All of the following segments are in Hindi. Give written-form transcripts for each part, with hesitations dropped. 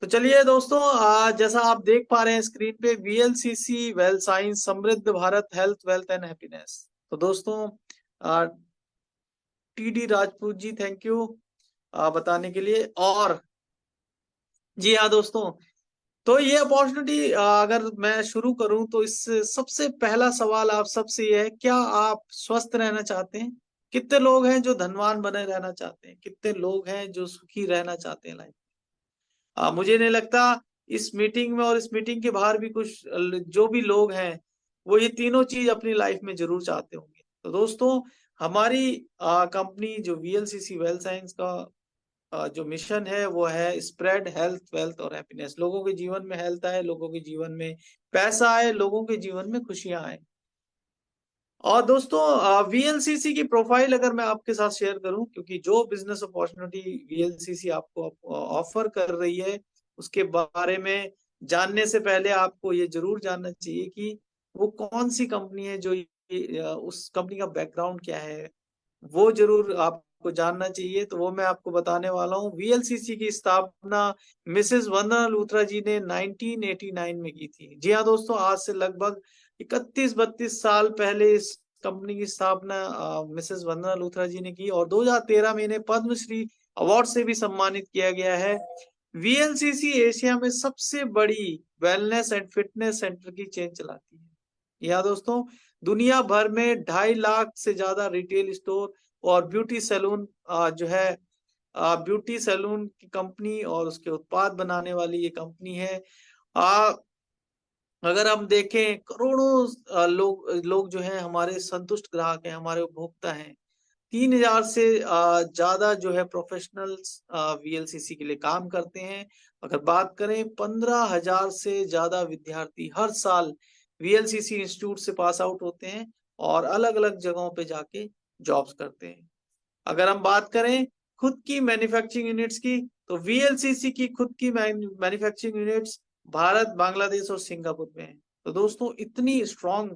तो चलिए दोस्तों, आज जैसा आप देख पा रहे हैं स्क्रीन पे, वीएलसीसी वेल्थ साइंस समृद्ध Bharat health wealth and happiness. तो दोस्तों, TD Rajput ji, thank you बताने के लिए। और जी हाँ दोस्तों, तो ये अपॉर्चुनिटी अगर मैं शुरू करूं तो इस सबसे पहला सवाल आप सबसे ये है, क्या आप स्वस्थ रहना चाहते हैं? कितने लोग हैं जो धनवान बने रहना चाहते हैं? कितने लोग हैं जो सुखी रहना चाहते हैं लाइफ? मुझे नहीं लगता इस मीटिंग में और इस मीटिंग के बाहर भी कुछ जो भी लोग हैं वो ये तीनों चीज अपनी लाइफ में जरूर चाहते होंगे। तो दोस्तों, हमारी कंपनी जो वीएलसीसी वेल्थ साइंस का जो मिशन है वो है स्प्रेड हेल्थ वेल्थ और हैप्पीनेस। लोगों के जीवन में हेल्थ आए, लोगों के जीवन में पैसा आए, लोगों के जीवन में खुशियां आए। और दोस्तों, वीएलसीसी की प्रोफाइल अगर मैं आपके साथ शेयर करूं, क्योंकि जो बिजनेस अपॉर्चुनिटी वीएलसीसी आपको ऑफर कर रही है उसके बारे में जानने से पहले आपको ये जरूर जानना चाहिए कि वो कौन सी कंपनी है, जो उस कंपनी का बैकग्राउंड क्या है वो जरूर आपको जानना चाहिए। तो वो मैं आपको बताने वाला हूँ। वीएलसीसी की स्थापना मिसेस वंदना लूथरा जी ने 1989 में की थी। जी हाँ दोस्तों, आज से लगभग 31-32 साल पहले इस कंपनी की स्थापना मिसेस वंदना लूथरा जी ने की, और 2013 में इन्हें पद्मश्री अवार्ड से भी सम्मानित किया गया है। वीएलसीसी एशिया में सबसे बड़ी वेलनेस एंड फिटनेस सेंटर की चेन चलाती है। या दोस्तों, दुनिया भर में 2.5 लाख से ज्यादा रिटेल स्टोर और ब्यूटी सैलून जो है, ब्यूटी सैलून की कंपनी और उसके उत्पाद बनाने वाली ये कंपनी है। आ, अगर हम देखें, करोड़ों लोग जो हैं हमारे संतुष्ट ग्राहक हैं, हमारे उपभोक्ता हैं। 3,000 से ज्यादा जो है प्रोफेशनल्स वीएलसीसी के लिए काम करते हैं। अगर बात करें, 15,000 से ज्यादा विद्यार्थी हर साल वीएलसीसी इंस्टीट्यूट से पास आउट होते हैं और अलग अलग जगहों पे जाके जॉब्स करते हैं। अगर हम बात करें खुद की मैन्युफैक्चरिंग यूनिट्स की, तो वीएलसीसी की खुद की मैन्युफैक्चरिंग यूनिट्स भारत, बांग्लादेश और सिंगापुर में है। तो दोस्तों, इतनी स्ट्रांग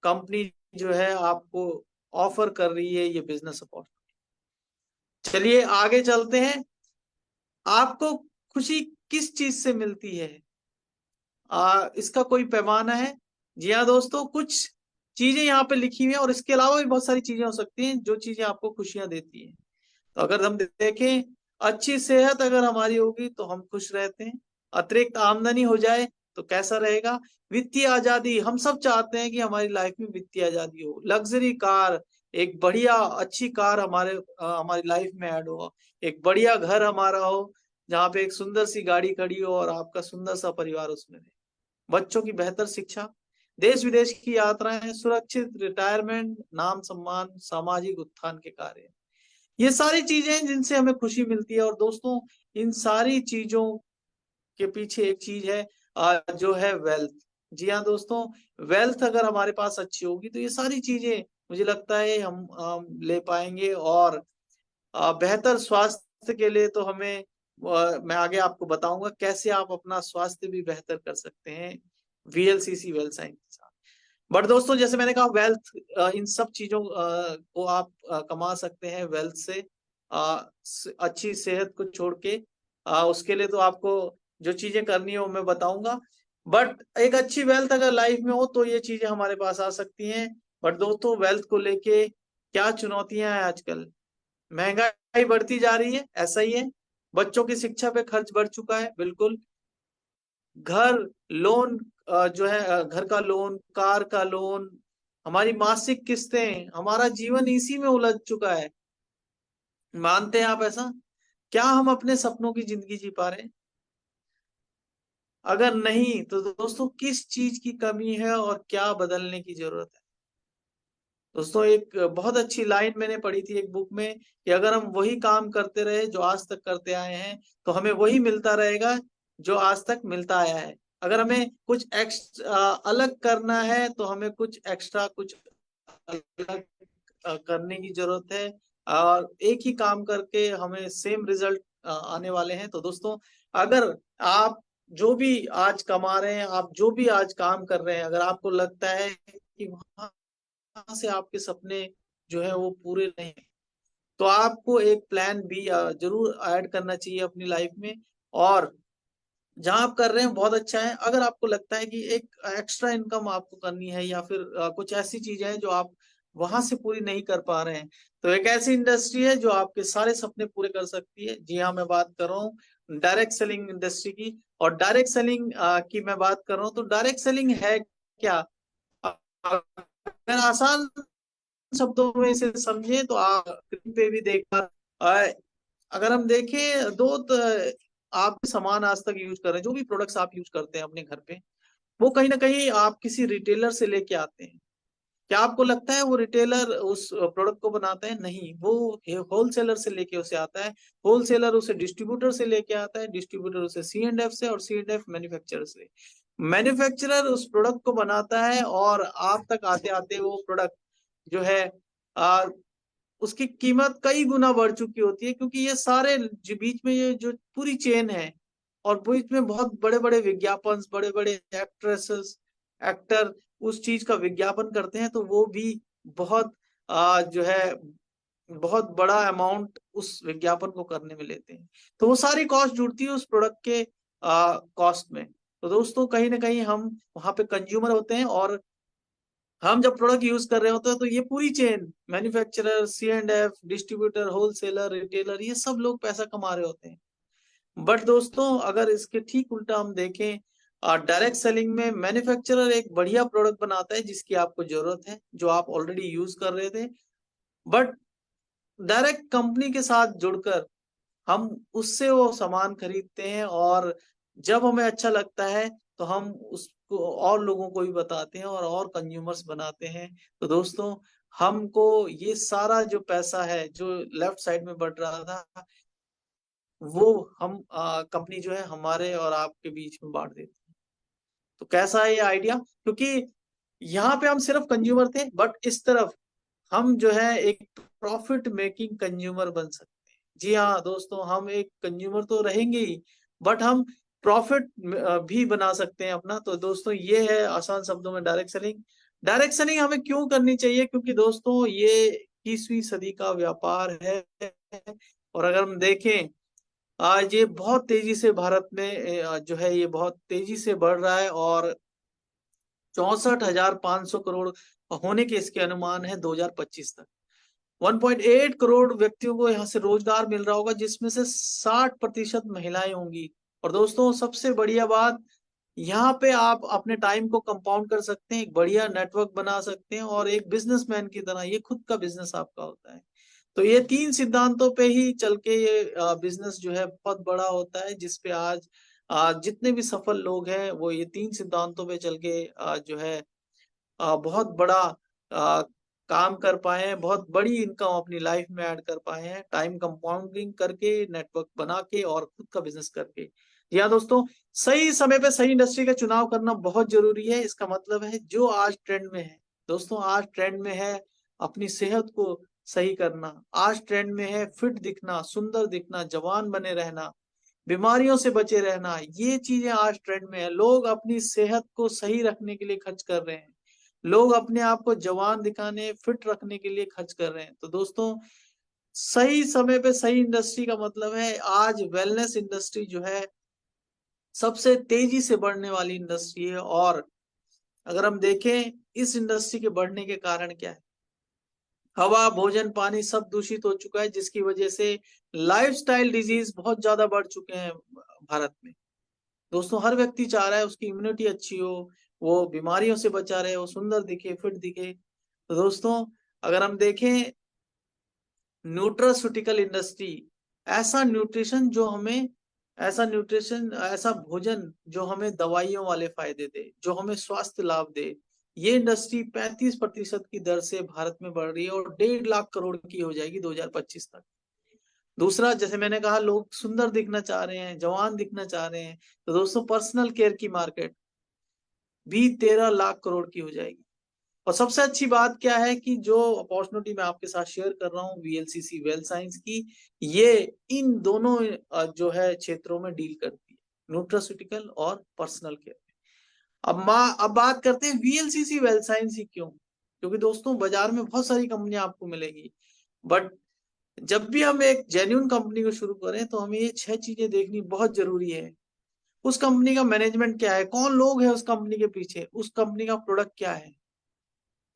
कंपनी जो है आपको ऑफर कर रही है ये बिजनेस अपॉर्चुनिटी। चलिए आगे चलते हैं। आपको खुशी किस चीज से मिलती है? इसका कोई पैमाना है? जी हाँ दोस्तों, कुछ चीजें यहाँ पे लिखी हुई हैं और इसके अलावा भी बहुत सारी चीजें हो सकती हैं जो चीजें आपको खुशियां देती हैं। तो अगर हम देखें, अच्छी सेहत अगर हमारी होगी तो हम खुश रहते हैं। अतिरिक्त आमदनी हो जाए तो कैसा रहेगा? वित्तीय आजादी, हम सब चाहते हैं कि हमारी लाइफ में वित्तीय आजादी हो। लग्जरी कार, एक बढ़िया अच्छी कार हमारी लाइफ में ऐड हो। एक बढ़िया घर हमारा हो जहाँ पे एक सुंदर सी गाड़ी खड़ी हो और आपका सुंदर सा परिवार उसमें रहे। बच्चों की बेहतर शिक्षा, देश विदेश की यात्राएं, सुरक्षित रिटायरमेंट, नाम सम्मान, सामाजिक उत्थान के कार्य, ये सारी चीजें हैं जिनसे हमें खुशी मिलती है। और दोस्तों, इन सारी चीजों के पीछे एक चीज है, जो है वेल्थ। जी हाँ दोस्तों, वेल्थ अगर हमारे पास अच्छी होगी तो ये सारी चीजें मुझे लगता है हम ले पाएंगे। और बेहतर स्वास्थ्य के लिए तो हमें मैं आगे आपको बताऊंगा कैसे आप अपना स्वास्थ्य भी बेहतर कर सकते हैं वीएलसीसी वेल्थ साइंस के साथ। बट दोस्तों, जैसे मैंने कहा, वेल्थ, इन सब चीजों को आप कमा सकते हैं वेल्थ से। अच्छी सेहत को छोड़ के उसके लिए तो आपको जो चीजें करनी है वो मैं बताऊंगा। बट एक अच्छी वेल्थ अगर लाइफ में हो तो ये चीजें हमारे पास आ सकती हैं। बट दोस्तों, वेल्थ को लेके क्या चुनौतियां हैं आजकल? महंगाई बढ़ती जा रही है, ऐसा ही है। बच्चों की शिक्षा पे खर्च बढ़ चुका है, बिल्कुल। घर लोन, जो है घर का लोन, कार का लोन, हमारी मासिक किस्तें, हमारा जीवन इसी में उलझ चुका है। मानते हैं आप ऐसा? क्या हम अपने सपनों की जिंदगी जी पा रहे हैं? अगर नहीं तो दोस्तों, किस चीज की कमी है और क्या बदलने की जरूरत है? दोस्तों, एक बहुत अच्छी लाइन मैंने पढ़ी थी एक बुक में, कि अगर हम वही काम करते रहे जो आज तक करते आए हैं तो हमें वही मिलता रहेगा जो आज तक मिलता आया है। अगर हमें कुछ अलग करना है तो हमें कुछ एक्स्ट्रा, कुछ अलग करने की जरूरत है। और एक ही काम करके हमें सेम रिजल्ट आने वाले हैं। तो दोस्तों, अगर आप जो भी आज कमा रहे हैं, आप जो भी आज काम कर रहे हैं, अगर आपको लगता है कि वहां से आपके सपने जो है वो पूरे नहीं हैं, तो आपको एक प्लान बी जरूर ऐड करना चाहिए अपनी लाइफ में। और जहां आप कर रहे हैं बहुत अच्छा है। अगर आपको लगता है कि एक एक्स्ट्रा इनकम आपको करनी है या फिर कुछ ऐसी चीजें हैं जो आप वहां से पूरी नहीं कर पा रहे हैं, तो एक ऐसी इंडस्ट्री है जो आपके सारे सपने पूरे कर सकती है। जी हाँ, मैं बात कर रहा हूँ डायरेक्ट सेलिंग इंडस्ट्री की। और डायरेक्ट सेलिंग की मैं बात कर रहा हूँ, तो डायरेक्ट सेलिंग है क्या? अगर आसान शब्दों में इसे समझे तो आप स्क्रीन पे भी देख पा अगर हम देखें आप सामान आज तक यूज कर रहे हैं, जो भी प्रोडक्ट्स आप यूज करते हैं अपने घर पे, वो कहीं ना कहीं आप किसी रिटेलर से लेके आते हैं। क्या आपको लगता है वो रिटेलर उस प्रोडक्ट को बनाता है? नहीं, वो होलसेलर से लेके उसे आता है, होलसेलर उसे डिस्ट्रीब्यूटर से लेके आता है, डिस्ट्रीब्यूटर उसे सी एंड एफ से, और सी एंड एफ मैन्युफैक्चरर से। मैन्युफैक्चरर उस प्रोडक्ट को बनाता है और आप तक आते आते वो प्रोडक्ट जो है आ, उसकी कीमत कई गुना बढ़ चुकी होती है, क्योंकि ये सारे जो बीच में ये जो पूरी चेन है, और बीच में बहुत बड़े बड़े विज्ञापन, बड़े बड़े एक्ट्रेसेस, एक्टर उस चीज का विज्ञापन करते हैं, तो वो भी बहुत जो है बहुत बड़ा अमाउंट उस विज्ञापन को करने में लेते हैं। तो वो सारी कॉस्ट जुड़ती है उस प्रोडक्ट के कॉस्ट में। तो दोस्तों कहीं ना कहीं हम वहां पे कंज्यूमर होते हैं, और हम जब प्रोडक्ट यूज कर रहे होते हैं तो ये पूरी chain, manufacturer, C and F, distributor, wholesaler, retailer, ये सब लोग पैसा कमा रहे होते हैं। बट दोस्तों अगर इसके ठीक उल्टा हम देखें, डायरेक्ट सेलिंग में मैन्युफैक्चरर एक बढ़िया प्रोडक्ट बनाता है जिसकी आपको जरूरत है, जो आप ऑलरेडी यूज कर रहे थे, बट डायरेक्ट कंपनी के साथ जुड़कर हम उससे वो सामान खरीदते हैं, और जब हमें अच्छा लगता है तो हम उसको और लोगों को भी बताते हैं और कंज्यूमर्स बनाते हैं। तो दोस्तों हमको ये सारा जो पैसा है जो लेफ्ट साइड में बढ़ रहा था, वो हम कंपनी जो है हमारे और आपके बीच में बांट देती है। तो कैसा है ये आइडिया? क्योंकि यहाँ पे हम सिर्फ कंज्यूमर थे, बट इस तरफ हम जो है एक प्रॉफिट मेकिंग कंज्यूमर बन सकते हैं। जी हाँ दोस्तों, हम एक कंज्यूमर तो रहेंगे ही, बट हम प्रॉफिट भी बना सकते हैं अपना। तो दोस्तों ये है आसान शब्दों में डायरेक्ट सेलिंग। डायरेक्ट सेलिंग हमें क्यों करनी चाहिए? क्योंकि दोस्तों ये 21वीं सदी का व्यापार है, और अगर हम देखें आज ये बहुत तेजी से भारत में जो है ये बहुत तेजी से बढ़ रहा है, और 64,500 करोड़ होने के इसके अनुमान है 2025 तक। 1.8 करोड़ व्यक्तियों को यहाँ से रोजगार मिल रहा होगा, जिसमें से 60% महिलाएं होंगी। और दोस्तों सबसे बढ़िया बात, यहाँ पे आप अपने टाइम को कंपाउंड कर सकते हैं, एक बढ़िया नेटवर्क बना सकते हैं, और एक बिजनेसमैन की तरह ये खुद का बिजनेस आपका होता है। तो ये तीन सिद्धांतों पे ही चल के ये बिजनेस जो है बहुत बड़ा होता है, जिसपे आज जितने भी सफल लोग हैं वो ये तीन सिद्धांतों पे चल के जो है बहुत बड़ा आ, काम कर पाए हैं, बहुत बड़ी इनकम अपनी लाइफ में ऐड कर पाए हैं, टाइम कंपाउंडिंग करके, नेटवर्क बना के, और खुद का बिजनेस करके। जी हाँ दोस्तों, सही समय पे सही इंडस्ट्री का चुनाव करना बहुत जरूरी है। इसका मतलब है जो आज ट्रेंड में है, दोस्तों आज ट्रेंड में है अपनी सेहत को सही करना, आज ट्रेंड में है फिट दिखना, सुंदर दिखना, जवान बने रहना, बीमारियों से बचे रहना। ये चीजें आज ट्रेंड में है। लोग अपनी सेहत को सही रखने के लिए खर्च कर रहे हैं, लोग अपने आप को जवान दिखाने, फिट रखने के लिए खर्च कर रहे हैं। तो दोस्तों सही समय पे सही इंडस्ट्री का मतलब है, आज वेलनेस इंडस्ट्री जो है सबसे तेजी से बढ़ने वाली इंडस्ट्री है। और अगर हम देखें इस इंडस्ट्री के बढ़ने के कारण क्या है, हवा, भोजन, पानी सब दूषित हो चुका है, जिसकी वजह से लाइफस्टाइल डिजीज बहुत ज्यादा बढ़ चुके हैं भारत में। दोस्तों हर व्यक्ति चाह रहा है उसकी इम्यूनिटी अच्छी हो, वो बीमारियों से बचा रहे, वो सुंदर दिखे, फिट दिखे। तो दोस्तों अगर हम देखें न्यूट्रास्यूटिकल इंडस्ट्री, ऐसा न्यूट्रिशन जो हमें ऐसा न्यूट्रिशन ऐसा भोजन जो हमें दवाइयों वाले फायदे दे, जो हमें स्वास्थ्य लाभ दे, ये इंडस्ट्री 35% की दर से भारत में बढ़ रही है, और 1.5 लाख करोड़ की हो जाएगी 2025 तक। दूसरा, जैसे मैंने कहा, लोग सुंदर दिखना चाह रहे हैं, जवान दिखना चाह रहे हैं, तो दोस्तों पर्सनल केयर की मार्केट भी 13 लाख करोड़ की हो जाएगी। और सबसे अच्छी बात क्या है कि जो अपॉर्चुनिटी मैं आपके साथ शेयर कर रहा हूँ वीएलसीसी वेल साइंस की, ये इन दोनों जो है क्षेत्रों में डील करती है, न्यूट्रास्यूटिकल और पर्सनल केयर। अब बात करते हैं वीएलसीसी वेल साइंस ही क्यों? क्योंकि दोस्तों बाजार में बहुत सारी कंपनियां आपको मिलेगी, बट जब भी हम एक जेन्युइन कंपनी को शुरू करें तो हमें ये 6 चीजें देखनी बहुत जरूरी है। उस कंपनी का मैनेजमेंट क्या है, कौन लोग है उस कंपनी के पीछे, उस कंपनी का प्रोडक्ट क्या है,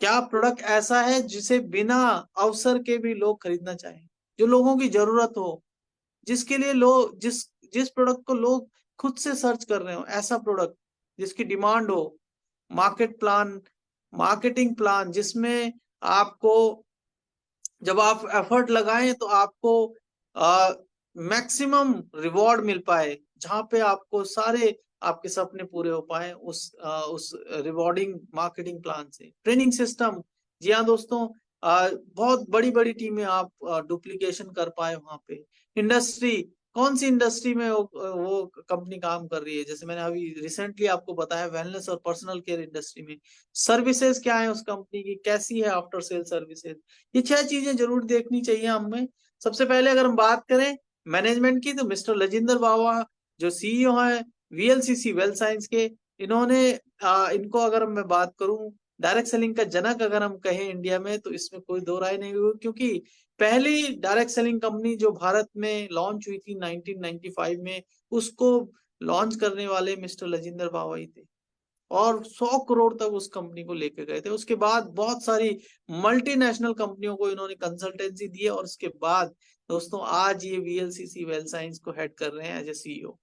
क्या प्रोडक्ट ऐसा है जिसे बिना अवसर के भी लोग खरीदना चाहें, जो लोगों की जरूरत हो, जिसके लिए लोग जिस जिस प्रोडक्ट को लोग खुद से सर्च कर रहे हो, ऐसा प्रोडक्ट जिसकी डिमांड हो। मार्केट प्लान, मार्केटिंग प्लान जिसमें आपको, जब आप एफर्ट लगाएं तो आपको मैक्सिमम रिवॉर्ड मिल पाए, जहां पे आपको सारे आपके सपने पूरे हो पाए उस रिवॉर्डिंग मार्केटिंग प्लान से। ट्रेनिंग सिस्टम, जी हाँ दोस्तों, बहुत बड़ी बड़ी टीमें आप डुप्लीकेशन कर पाए वहां पे। इंडस्ट्री, कौन सी इंडस्ट्री में वो कंपनी काम कर रही है, जैसे मैंने अभी रिसेंटली आपको बताया वेलनेस और पर्सनल केयर इंडस्ट्री में। सर्विसेज क्या है उस कंपनी की, कैसी है आफ्टर सेल सर्विसेज, ये 6 चीजें जरूर देखनी चाहिए हमें। सबसे पहले अगर हम बात करें मैनेजमेंट की, तो मिस्टर लजिंदर बावा जो सीईओ है वीएलसीसी वेल्थ साइंस के, इन्होंने इनको अगर मैं बात करूं डायरेक्ट सेलिंग का जनक अगर हम कहें इंडिया में, तो इसमें कोई दो राय नहीं हुई, क्योंकि पहली डायरेक्ट सेलिंग कंपनी जो भारत में लॉन्च हुई थी 1995 में, उसको लॉन्च करने वाले मिस्टर लजिंदर बावा ही थे, और 100 करोड़ तक उस कंपनी को लेके गए थे। उसके बाद बहुत सारी मल्टीनेशनल कंपनियों को इन्होंने कंसल्टेंसी दी है, और उसके बाद दोस्तों आज ये वीएलसीसी वेल्थ साइंस को हेड कर रहे हैं एज ए सीईओ।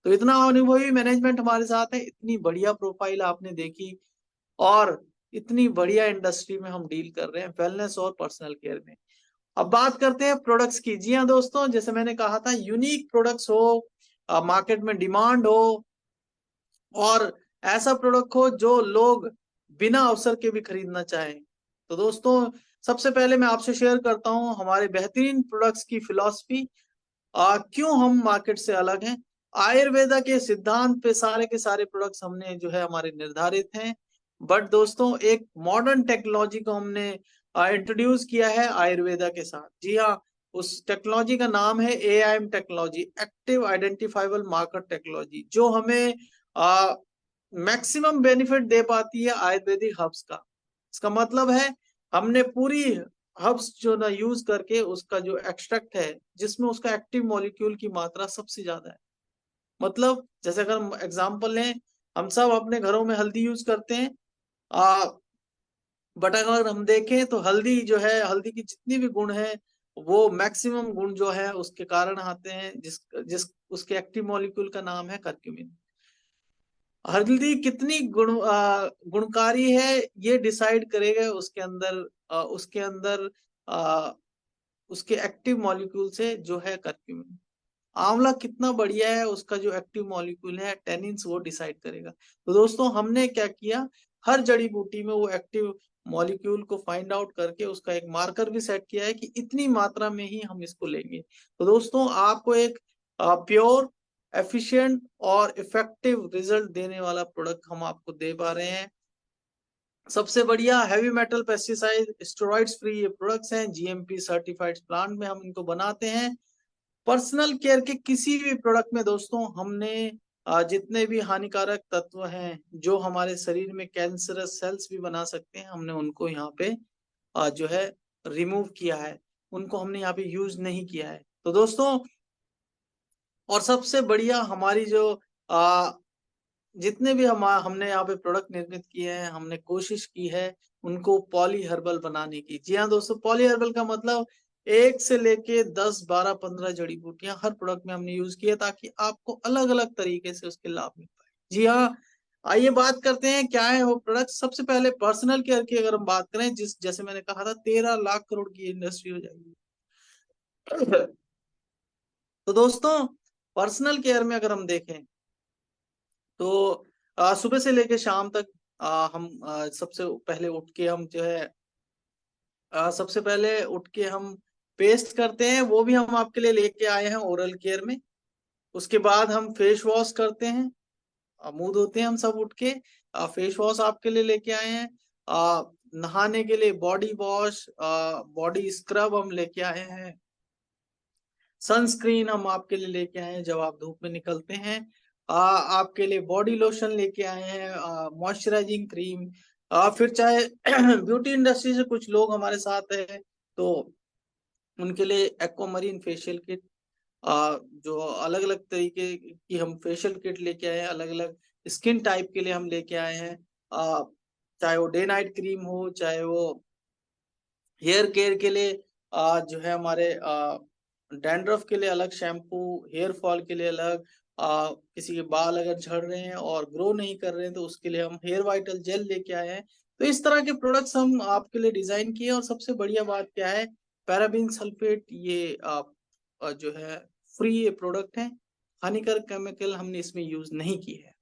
तो इतना अनुभवी मैनेजमेंट हमारे साथ है, इतनी बढ़िया प्रोफाइल आपने देखी, और इतनी बढ़िया इंडस्ट्री में हम डील कर रहे हैं वेलनेस और पर्सनल केयर में। अब बात करते हैं प्रोडक्ट्स की। जी हाँ दोस्तों, जैसे मैंने कहा था यूनिक प्रोडक्ट्स हो, मार्केट में डिमांड हो, और ऐसा प्रोडक्ट हो जो लोग बिना अवसर के भी खरीदना चाहें। तो दोस्तों सबसे पहले मैं आपसे शेयर करता हूं हमारे बेहतरीन प्रोडक्ट्स की फिलॉसफी, क्यों हम मार्केट से अलग हैं। आयुर्वेदा के सिद्धांत पे सारे के सारे प्रोडक्ट्स हमने जो है हमारे निर्धारित हैं, बट दोस्तों एक मॉडर्न टेक्नोलॉजी को हमने इंट्रोड्यूस किया है आयुर्वेदा के साथ। जी हाँ, उस टेक्नोलॉजी का नाम है AIM technology, active identifiable marker technology, जो हमें मैक्सिमम बेनिफिट दे पाती है आयुर्वेदिक हर्ब्स का। इसका मतलब है हमने पूरी हर्ब्स जो ना यूज करके उसका जो एक्सट्रैक्ट है, जिसमें उसका एक्टिव मॉलिक्यूल की मात्रा सबसे ज्यादा है। मतलब जैसे अगर हम एग्जांपल लें, हम सब अपने घरों में हल्दी यूज करते हैं, आ, बट अगर हम देखें तो हल्दी जो है, हल्दी की जितनी भी गुण है, वो मैक्सिमम गुण जो है उसके कारण आते हैं, जिस जिस उसके एक्टिव मॉलिक्यूल का नाम है करक्यूमिन। हल्दी कितनी गुणकारी है, ये डिसाइड करेगा उसके अंदर आ, उसके एक्टिव मॉलिक्यूल से जो है करक्यूमिन। आंवला कितना बढ़िया है, उसका जो एक्टिव मॉलिक्यूल है टेनिन्स, वो डिसाइड करेगा। तो दोस्तों हमने क्या किया, हर जड़ी बूटी में वो एक्टिव मॉलिक्यूल को फाइंड आउट करके उसका एक मार्कर भी सेट किया है कि इतनी मात्रा में ही हम इसको लेंगे। तो दोस्तों आपको एक प्योर, एफिशिएंट और इफेक्टिव रिजल्ट देने वाला प्रोडक्ट हम आपको दे पा रहे हैं। सबसे बढ़िया heavy metal pesticide steroids free ये प्रोडक्ट्स हैं, जीएमपी सर्टिफाइड प्लांट में हम इनको बनाते हैं। पर्सनल केयर के किसी भी प्रोडक्ट में दोस्तों हमने जितने भी हानिकारक तत्व हैं जो हमारे शरीर में कैंसरस सेल्स भी बना सकते हैं, हमने उनको यहाँ पे जो है रिमूव किया है, उनको हमने यहाँ पे यूज नहीं किया है। तो दोस्तों, और सबसे बढ़िया हमारी जो जितने भी हमने यहाँ पे प्रोडक्ट निर्मित किए हैं, हमने कोशिश की है उनको पॉली हर्बल बनाने की। जी हाँ दोस्तों, पॉली हर्बल का मतलब 1 से लेके 10, 12, 15 जड़ी बूटियां हर प्रोडक्ट में हमने यूज किया, ताकि आपको अलग अलग तरीके से उसके लाभ मिल पाए। जी हाँ, आइए बात करते हैं क्या है वो प्रोडक्ट। सबसे पहले पर्सनल केयर की अगर हम बात करें, जैसे मैंने कहा था 13 लाख करोड़ की इंडस्ट्री हो जाएगी। तो दोस्तों पर्सनल केयर में अगर हम देखें, तो सुबह से लेके शाम तक हम सबसे पहले उठ के हम जो है सबसे पहले उठ के हम पेस्ट करते हैं, वो भी हम आपके लिए लेके आए हैं ओरल केयर में। उसके बाद हम फेस वॉश करते हैं, मुंह धोते हैं हम सब उठ के, फेस वॉश आपके लिए लेके आए हैं। नहाने के लिए बॉडी वॉश, बॉडी स्क्रब हम लेके आए हैं। सनस्क्रीन हम आपके लिए लेके आए हैं जब आप धूप में निकलते हैं। आपके लिए बॉडी लोशन लेके आए हैं, मॉइस्चराइजिंग क्रीम। फिर चाहे ब्यूटी इंडस्ट्री से कुछ लोग हमारे साथ हैं, तो उनके लिए एक्वामरीन फेशियल किट, जो अलग अलग तरीके की हम फेशियल किट लेके आए हैं, अलग अलग स्किन टाइप के लिए हम लेके आए हैं। चाहे वो डे नाइट क्रीम हो, चाहे वो हेयर केयर के लिए जो है हमारे डैंड्रफ के लिए अलग शैम्पू, हेयर फॉल के लिए अलग, किसी के बाल अगर झड़ रहे हैं और ग्रो नहीं कर रहे हैं तो उसके लिए हम हेयर वाइटल जेल लेके आए हैं। तो इस तरह के प्रोडक्ट्स हम आपके लिए डिजाइन किए। और सबसे बढ़िया बात क्या है, पैराबीन सल्फेट ये जो है फ्री ये प्रोडक्ट है, हानिकारक केमिकल हमने इसमें यूज नहीं की है।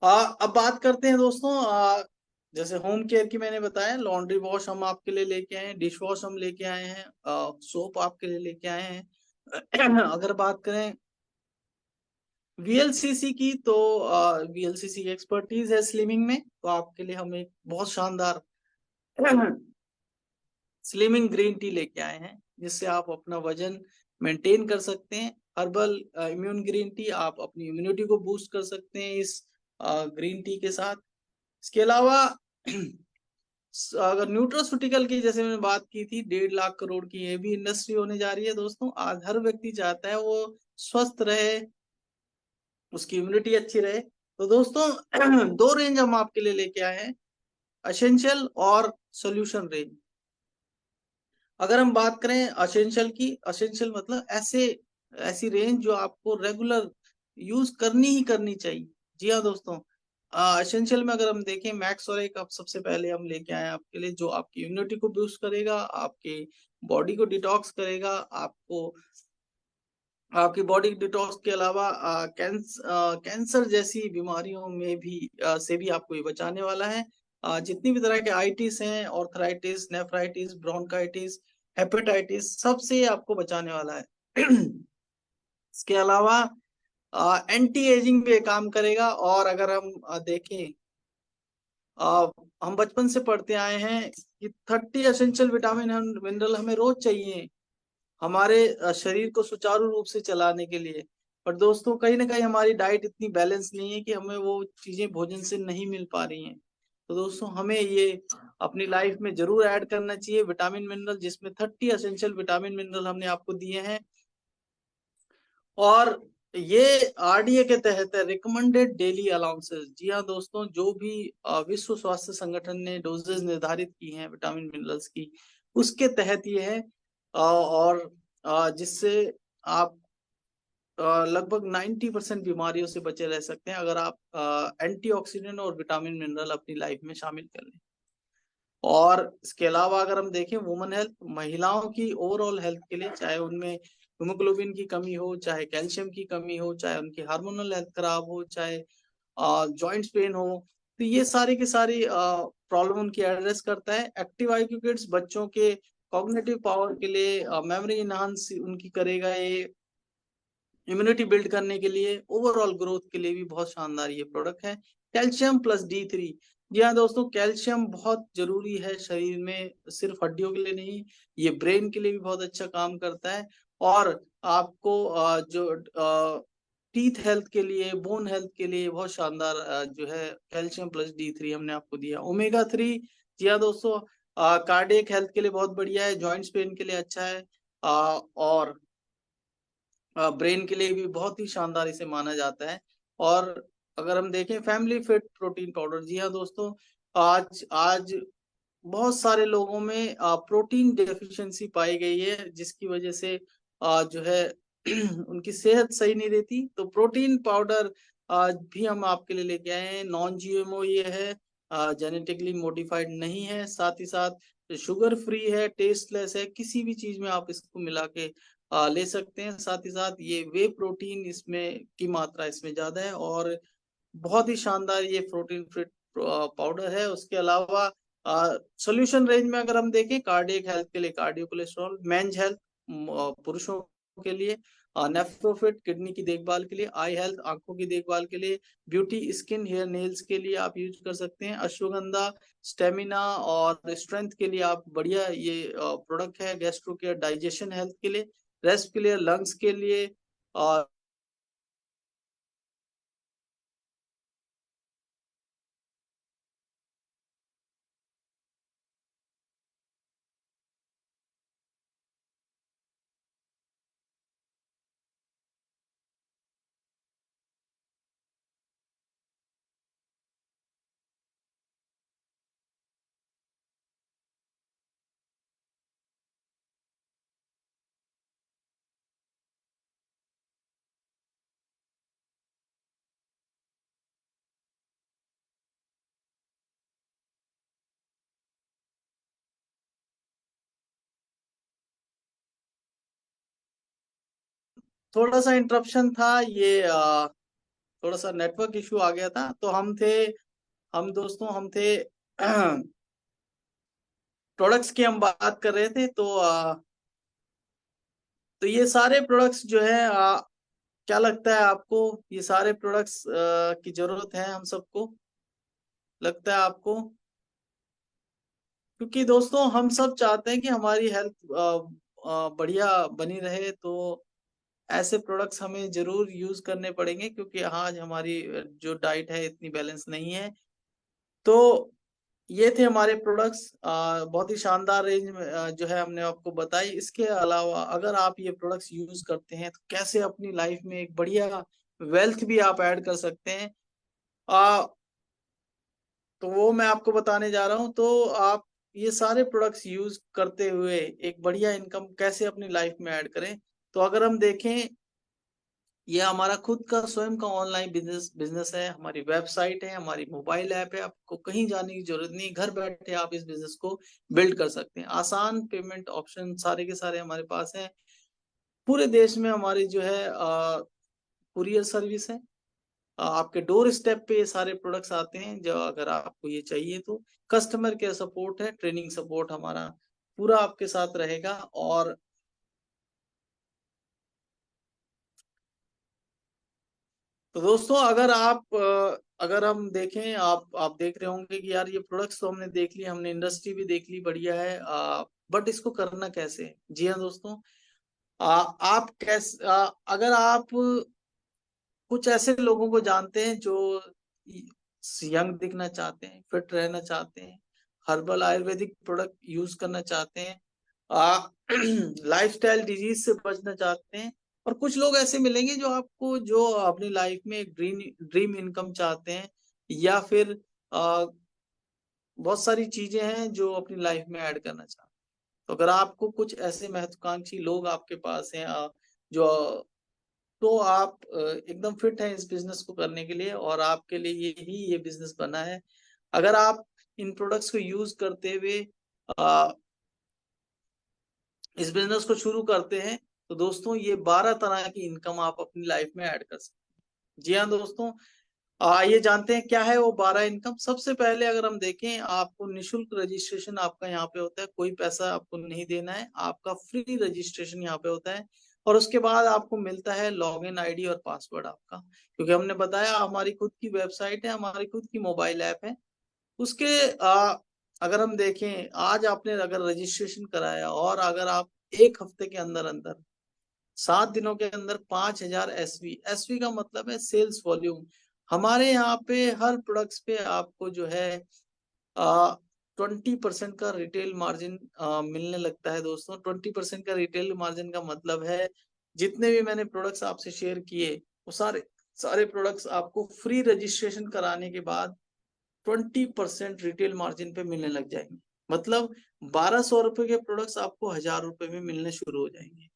अब बात करते हैं दोस्तों, जैसे होम केयर की मैंने बताया, लॉन्ड्री वॉश हम आपके लिए लेके आए हैं, डिश वॉश हम लेके आए हैं, सोप आपके लिए लेके आए हैं। अगर बात करें वीएलसीसी की, तो वीएलसीसी की एक्सपर्टीज है स्लिमिंग में, तो आपके लिए हम एक बहुत शानदार स्लिमिंग ग्रीन टी लेके आए हैं, जिससे आप अपना वजन मेंटेन कर सकते हैं। हर्बल इम्यून ग्रीन टी, आप अपनी इम्यूनिटी को बूस्ट कर सकते हैं इस ग्रीन टी के साथ। इसके अलावा अगर न्यूट्रास्यूटिकल की जैसे मैंने बात की थी, 1.5 लाख करोड़ की ये भी इंडस्ट्री होने जा रही है दोस्तों। आज हर व्यक्ति चाहता है वो स्वस्थ रहे, उसकी इम्यूनिटी अच्छी रहे। तो दोस्तों दो रेंज हम आपके लिए लेके आए हैं, असेंशियल और सोल्यूशन रेंज। अगर हम बात करें असेंशियल की, असेंशियल मतलब ऐसे ऐसी रेंज जो आपको रेगुलर यूज करनी ही करनी चाहिए। जी हाँ दोस्तों, असेंशियल में अगर हम देखें, मैक्स और एक अब सबसे पहले हम लेके आए हैं आपके लिए, जो आपकी इम्यूनिटी को बूस्ट करेगा, आपके बॉडी को डिटॉक्स करेगा, आपको आपकी बॉडी डिटॉक्स के अलावा कैंसर जैसी बीमारियों में भी से भी आपको ये बचाने वाला है। जितनी भी तरह के आइटिस हैं, ऑर्थराइटिस, नेफ्राइटिस, ब्रोंकाइटिस, हेपेटाइटिस, सबसे ये आपको बचाने वाला है। इसके अलावा एंटी एजिंग पे काम करेगा। और अगर हम देखें, आ, हम बचपन से पढ़ते आए हैं कि 30 एसेंशियल विटामिन एंड मिनरल हमें रोज चाहिए हमारे शरीर को सुचारू रूप से चलाने के लिए। पर दोस्तों कहीं ना कहीं हमारी डाइट इतनी बैलेंस नहीं है कि हमें वो चीजें भोजन से नहीं मिल पा रही हैं। तो दोस्तों हमें ये अपनी लाइफ में जरूर ऐड करना चाहिए विटामिन मिनरल, जिसमें 30 एसेंशियल विटामिन मिनरल हमने आपको दिए हैं। और ये आरडीए के तहत है, रिकमेंडेड डेली अलाउंसेस। जी हाँ दोस्तों, जो भी विश्व स्वास्थ्य संगठन ने डोजेज निर्धारित की हैं विटामिन मिनरल्स की, उसके तहत ये है। और जिससे आप लगभग 90% बीमारियों से बचे रह सकते हैं, अगर आप एंटीऑक्सीडेंट और विटामिन मिनरल अपनी लाइफ में शामिल कर लें। और इसके अलावा अगर हम देखें वुमेन हेल्थ, महिलाओं की ओवरऑल हेल्थ के लिए, चाहे उनमें हीमोग्लोबिन की कमी हो, चाहे कैल्शियम की कमी हो, चाहे उनकी हार्मोनल हेल्थ खराब हो, चाहे जॉइंट्स पेन हो, तो ये सारी की सारी प्रॉब्लम उनकी एड्रेस करता है। एक्टिव आईक्यू किड्स, बच्चों के कॉग्निटिव पावर के लिए, मेमोरी इनहांस उनकी करेगा ये, इम्यूनिटी बिल्ड करने के लिए, ओवरऑल ग्रोथ के लिए भी बहुत शानदार ये प्रोडक्ट है। Calcium plus D3। जी हाँ दोस्तों, कैल्शियम बहुत जरूरी है शरीर में, सिर्फ हड्डियों के लिए नहीं, ये ब्रेन के लिए भी बहुत अच्छा काम करता है। और आपको जो टीथ हेल्थ के लिए, बोन हेल्थ के लिए बहुत शानदार जो है कैल्शियम प्लस D3 हमने आपको दिया। ओमेगा 3, जी हाँ दोस्तों, कार्डियक हेल्थ के लिए बहुत बढ़िया है, जॉइंट्स पेन के लिए अच्छा है, और ब्रेन के लिए भी बहुत ही शानदार इसे माना जाता है। और अगर हम देखें फैमिली फिट प्रोटीन पाउडर, जी हाँ दोस्तों, आज आज बहुत सारे लोगों में प्रोटीन डेफिशिएंसी पाई गई है, जिसकी वजह से जो है उनकी सेहत सही नहीं रहती। तो प्रोटीन पाउडर भी हम आपके लिए लेके आए हैं। नॉन जीएमओ ये है, जेनेटिकली मॉडिफाइड नहीं है, साथ ही साथ शुगर फ्री है, टेस्टलेस है, किसी भी चीज में आप इसको मिला के ले सकते हैं। साथ ही साथ ये वे प्रोटीन इसमें की मात्रा इसमें ज्यादा है, और बहुत ही शानदार ये प्रोटीन फिट पाउडर है। उसके अलावा सोल्यूशन रेंज में अगर हम देखें, कार्डियक हेल्थ के लिए कार्डियो कोलेस्ट्रॉल, मेंस हेल्थ पुरुषों के लिए, नेफ्रोफिट किडनी की देखभाल के लिए, आई हेल्थ आंखों की देखभाल के लिए, ब्यूटी स्किन हेयर नेल्स के लिए आप यूज कर सकते हैं। अश्वगंधा स्टेमिना और स्ट्रेंथ के लिए आप बढ़िया ये प्रोडक्ट है। गैस्ट्रो केयर डाइजेशन हेल्थ के लिए, रेस्ट के लिए, लंग्स के लिए, और थोड़ा सा इंटरप्शन था, ये थोड़ा सा नेटवर्क इशू आ गया था। तो हम थे प्रोडक्ट्स की हम बात कर रहे थे। तो ये सारे प्रोडक्ट्स जो है, क्या लगता है आपको, ये सारे प्रोडक्ट्स की जरूरत है हम सबको, लगता है आपको? क्योंकि दोस्तों हम सब चाहते हैं कि हमारी हेल्थ बढ़िया बनी रहे, तो ऐसे प्रोडक्ट्स हमें जरूर यूज करने पड़ेंगे, क्योंकि आज हमारी जो डाइट है इतनी बैलेंस नहीं है। तो ये थे हमारे प्रोडक्ट्स, बहुत ही शानदार रेंज में जो है हमने आपको बताई। इसके अलावा अगर आप ये प्रोडक्ट्स यूज करते हैं तो कैसे अपनी लाइफ में एक बढ़िया वेल्थ भी आप ऐड कर सकते हैं, आ, तो वो मैं आपको बताने जा रहा हूँ। तो आप ये सारे प्रोडक्ट्स यूज करते हुए एक बढ़िया इनकम कैसे अपनी लाइफ में ऐड करें। तो अगर हम देखें, ये हमारा खुद का स्वयं का ऑनलाइन बिजनेस बिजनेस है, हमारी वेबसाइट है, हमारी मोबाइल ऐप है, आपको कहीं जाने की जरूरत नहीं, घर बैठे आप इस बिजनेस को बिल्ड कर सकते हैं। आसान पेमेंट ऑप्शन सारे के सारे हमारे पास हैं। पूरे देश में हमारी जो है कुरियर सर्विस है। आपके डोर स्टेप पे ये सारे प्रोडक्ट्स आते हैं, जो अगर आपको ये चाहिए तो कस्टमर केयर सपोर्ट है, ट्रेनिंग सपोर्ट हमारा पूरा आपके साथ रहेगा। और तो दोस्तों, अगर हम देखें, आप देख रहे होंगे कि यार ये प्रोडक्ट्स तो हमने देख लिए, हमने इंडस्ट्री भी देख ली, बढ़िया है, बट इसको करना कैसे है? जी हाँ दोस्तों, आप कैसे, अगर आप कुछ ऐसे लोगों को जानते हैं जो यंग दिखना चाहते हैं, फिट रहना चाहते हैं, हर्बल आयुर्वेदिक प्रोडक्ट यूज करना चाहते हैं, लाइफस्टाइल डिजीज से बचना चाहते हैं, और कुछ लोग ऐसे मिलेंगे जो आपको जो अपनी लाइफ में एक ड्रीम ड्रीम इनकम चाहते हैं, या फिर बहुत सारी चीजें हैं जो अपनी लाइफ में ऐड करना चाहते हैं। तो अगर आपको कुछ ऐसे महत्वाकांक्षी लोग आपके पास हैं, जो तो आप एकदम फिट हैं इस बिजनेस को करने के लिए, और आपके लिए ये बिजनेस बना है। अगर आप इन प्रोडक्ट्स को यूज करते हुए इस बिजनेस को शुरू करते हैं, तो दोस्तों ये 12 तरह की इनकम आप अपनी लाइफ में ऐड कर सकते हैं। जी हाँ दोस्तों, ये जानते हैं क्या है वो 12 इनकम। सबसे पहले अगर हम देखें, आपको निशुल्क रजिस्ट्रेशन आपका यहाँ पे होता है, कोई पैसा आपको नहीं देना है, आपका फ्री रजिस्ट्रेशन यहाँ पे होता है। और उसके बाद आपको मिलता है लॉगिन आईडी और पासवर्ड आपका, क्योंकि हमने बताया हमारी खुद की वेबसाइट है, हमारी खुद की मोबाइल ऐप है। उसके अगर हम देखें, आज आपने अगर रजिस्ट्रेशन कराया, और अगर आप एक हफ्ते के अंदर अंदर 7 दिनों के अंदर 5,000 एसवी का मतलब है सेल्स वॉल्यूम। हमारे यहाँ पे हर प्रोडक्ट्स पे आपको जो है 20% का रिटेल मार्जिन मिलने लगता है दोस्तों। 20% का रिटेल मार्जिन का मतलब है, जितने भी मैंने प्रोडक्ट्स आपसे शेयर किए, वो सारे सारे प्रोडक्ट्स आपको फ्री रजिस्ट्रेशन कराने के बाद 20% रिटेल मार्जिन पे मिलने लग जाएंगे। मतलब 1200 रुपए के प्रोडक्ट्स आपको 1000 रुपए में मिलने शुरू हो जाएंगे,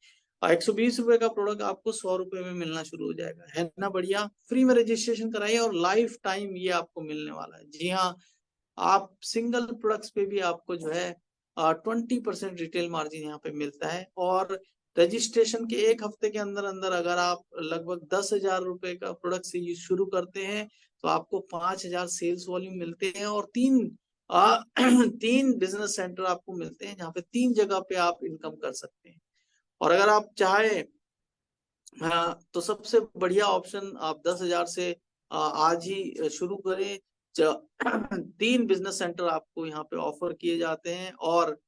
और 120 रुपए का प्रोडक्ट आपको 100 रुपए में मिलना शुरू हो जाएगा। है ना बढ़िया? फ्री में रजिस्ट्रेशन कराइए, और लाइफ टाइम ये आपको मिलने वाला है। जी हाँ, आप सिंगल प्रोडक्ट्स पे भी आपको जो है 20% रिटेल मार्जिन यहाँ पे मिलता है। और रजिस्ट्रेशन के एक हफ्ते के अंदर अंदर अगर आप लगभग 10,000 रुपए का प्रोडक्ट से ये शुरू करते हैं, तो आपको 5,000 सेल्स वॉल्यूम मिलते हैं, और तीन बिजनेस सेंटर आपको मिलते हैं, जहाँ पे 3 जगह पे आप इनकम कर सकते हैं। और अगर आप चाहें, हाँ, तो सबसे बढ़िया ऑप्शन, आप 10,000 से आज ही शुरू करें। 3 बिजनेस सेंटर आपको यहाँ पे ऑफर किए जाते हैं, और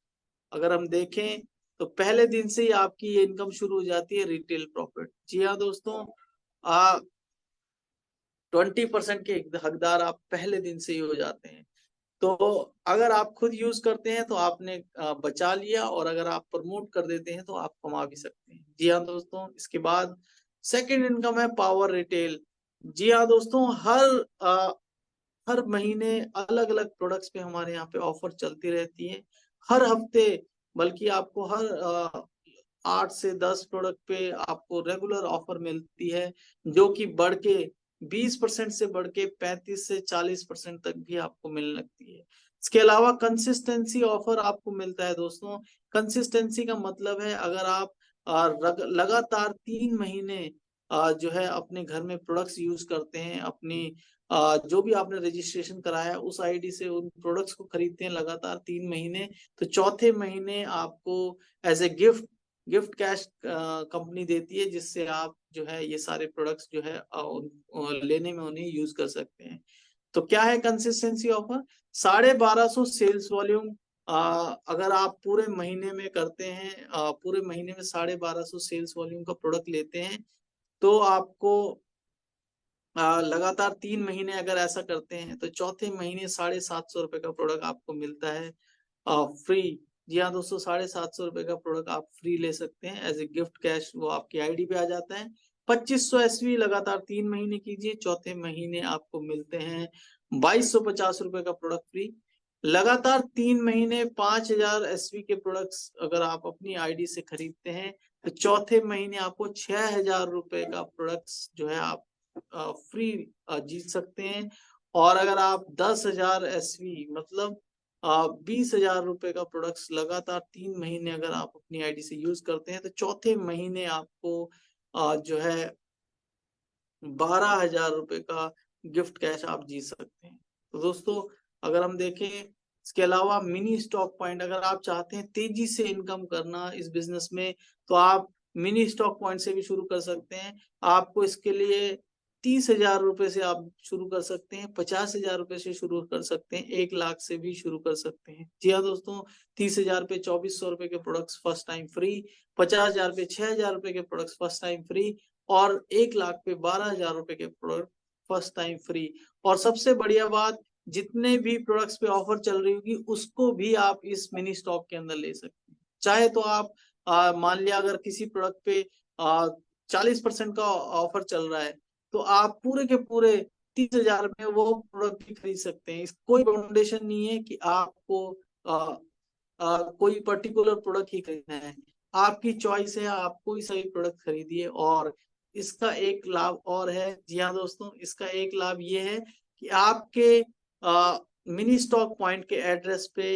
अगर हम देखें तो पहले दिन से ही आपकी ये इनकम शुरू हो जाती है, रिटेल प्रॉफिट। जी हाँ दोस्तों, 20% के हकदार आप पहले दिन से ही हो जाते हैं। तो अगर आप खुद यूज करते हैं तो आपने बचा लिया, और अगर आप प्रमोट कर देते हैं तो आप कमा भी सकते हैं। जी हाँ दोस्तों, इसके बाद सेकंड इनकम है पावर रिटेल। जी हाँ दोस्तों, हर महीने अलग अलग प्रोडक्ट्स पे हमारे यहाँ पे ऑफर चलती रहती है, हर हफ्ते, बल्कि आपको हर 8 से 10 प्रोडक्ट पे आपको रेगुलर ऑफर मिलती है, जो कि बढ़ के 20% से बढ़ के 35 से 40% तक भी आपको मिलने लगती है। इसके अलावा कंसिस्टेंसी ऑफर आपको मिलता है दोस्तों। कंसिस्टेंसी का मतलब है, अगर आप लगातार 3 महीने जो है अपने घर में प्रोडक्ट्स यूज करते हैं, अपनी जो भी आपने रजिस्ट्रेशन कराया है उस आईडी से उन प्रोडक्ट्स को खरीदते हैं लगातार 3 महीने, तो चौथे महीने आपको as a gift cash company देती है, जिससे आप जो है ये सारे प्रोडक्ट्स जो है लेने में उन्हें यूज कर सकते हैं। तो क्या है कंसिस्टेंसी ऑफर? 1250 सेल्स वॉल्यूम अगर आप पूरे महीने में करते हैं, पूरे महीने में 1250 सेल्स वॉल्यूम का प्रोडक्ट लेते हैं, तो आपको लगातार 3 महीने अगर ऐसा करते हैं तो चौथे महीने 750 रुपए का प्रोडक्ट आपको मिलता है फ्री। जी हाँ दोस्तों, 750 रुपए का प्रोडक्ट आप फ्री ले सकते हैं एज ए गिफ्ट कैश, वो आपकी आईडी पे आ जाता है। 2500 एसवी लगातार 3 महीने कीजिए, चौथे महीने आपको मिलते हैं 2250 रुपए का प्रोडक्ट फ्री। लगातार 3 महीने 5000 एसवी के प्रोडक्ट्स अगर आप अपनी आईडी से खरीदते हैं तो चौथे महीने आपको 6000 रुपए का प्रोडक्ट्स जो है आप फ्री जीत सकते हैं। और अगर आप 10,000 एसवी मतलब 20,000 रुपए का प्रोडक्ट्स लगातार 3 महीने अगर आप अपनी आईडी से यूज करते हैं तो चौथे महीने आपको जो है 12,000 रुपए का गिफ्ट कैश आप जीत सकते हैं। तो दोस्तों अगर हम देखें, इसके अलावा मिनी स्टॉक पॉइंट, अगर आप चाहते हैं तेजी से इनकम करना इस बिजनेस में तो आप मिनी स्टॉक पॉइंट से भी शुरू कर सकते हैं। आपको इसके लिए 30,000 रुपए से आप शुरू कर सकते हैं, 50,000 रुपए से शुरू कर सकते हैं, 1 लाख से भी शुरू कर सकते हैं। जी हाँ दोस्तों, 30,000 पे 2400 रुपए के प्रोडक्ट्स फर्स्ट टाइम फ्री, 50,000 पे 6,000 रुपए के प्रोडक्ट्स फर्स्ट टाइम फ्री, और 1 लाख पे 12,000 रुपए के प्रोडक्ट फर्स्ट टाइम फ्री। और सबसे बढ़िया बात, जितने भी प्रोडक्ट्स पे ऑफर चल रही होगी उसको भी आप इस मिनी स्टॉक के अंदर ले सकते हैं। चाहे तो आप मान लिया अगर किसी प्रोडक्ट पे 40% का ऑफर चल रहा है तो आप पूरे के पूरे 30,000 में वो प्रोडक्ट भी खरीद सकते हैं। इस कोई बाउंडेशन नहीं है कि आपको कोई पर्टिकुलर प्रोडक्ट ही खरीदना है, आपकी चॉइस है, आप कोई सा भी प्रोडक्ट खरीदिए। और इसका एक लाभ और है, जी हाँ दोस्तों, इसका एक लाभ ये है कि आपके मिनी स्टॉक पॉइंट के एड्रेस पे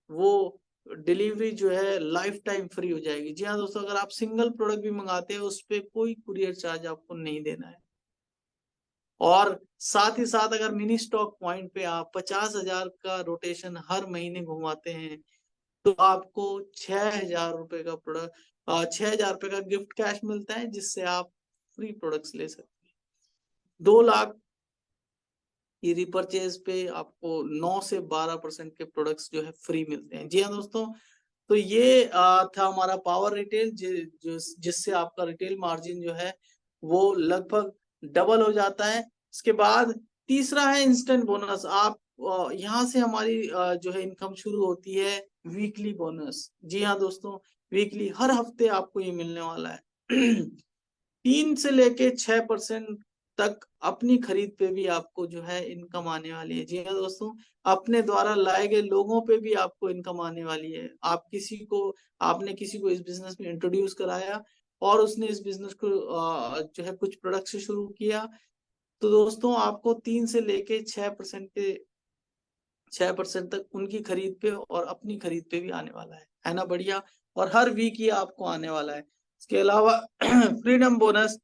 वो डिलीवरी जो है लाइफ टाइम फ्री हो जाएगी। जी हाँ दोस्तों, अगर आप सिंगल प्रोडक्ट भी मंगाते हैं उस पे कोई कुरियर चार्ज आपको नहीं देना है। और साथ ही साथ अगर मिनी स्टॉक पॉइंट पे आप 50,000 का रोटेशन हर महीने घुमाते हैं तो आपको 6,000 रुपए का प्रोडक्ट 6,000 रुपए का गिफ्ट कैश मिलता है, जिससे आप फ्री प्रोडक्ट्स ले सकते हैं। 2 लाख की रिपर्चेज पे आपको 9 से 12% के प्रोडक्ट्स जो है फ्री मिलते हैं। जी हाँ दोस्तों, तो ये था हमारा पावर रिटेल, जिससे आपका रिटेल मार्जिन जो है वो लगभग डबल हो जाता है। इसके बाद तीसरा है इंस्टेंट बोनस। आप यहाँ से हमारी जो है इनकम शुरू होती है वीकली बोनस। जी हाँ दोस्तों, वीकली हर हफ्ते आपको ये मिलने वाला है। 3 से लेके 6% तक अपनी खरीद पे भी आपको जो है इनकम आने वाली है। जी हाँ दोस्तों, अपने द्वारा लाए गए लोगों पे भी आपको इनकम आने वाली है। आपने किसी को इस बिजनेस में इंट्रोड्यूस कराया और उसने इस बिजनेस को जो है कुछ प्रोडक्ट से शुरू किया, तो दोस्तों आपको 3 से लेके 6% तक उनकी खरीद पे और अपनी खरीद पे भी आने वाला है ना बढ़िया। और हर वीक ये आपको आने वाला है। इसके अलावा फ्रीडम बोनस,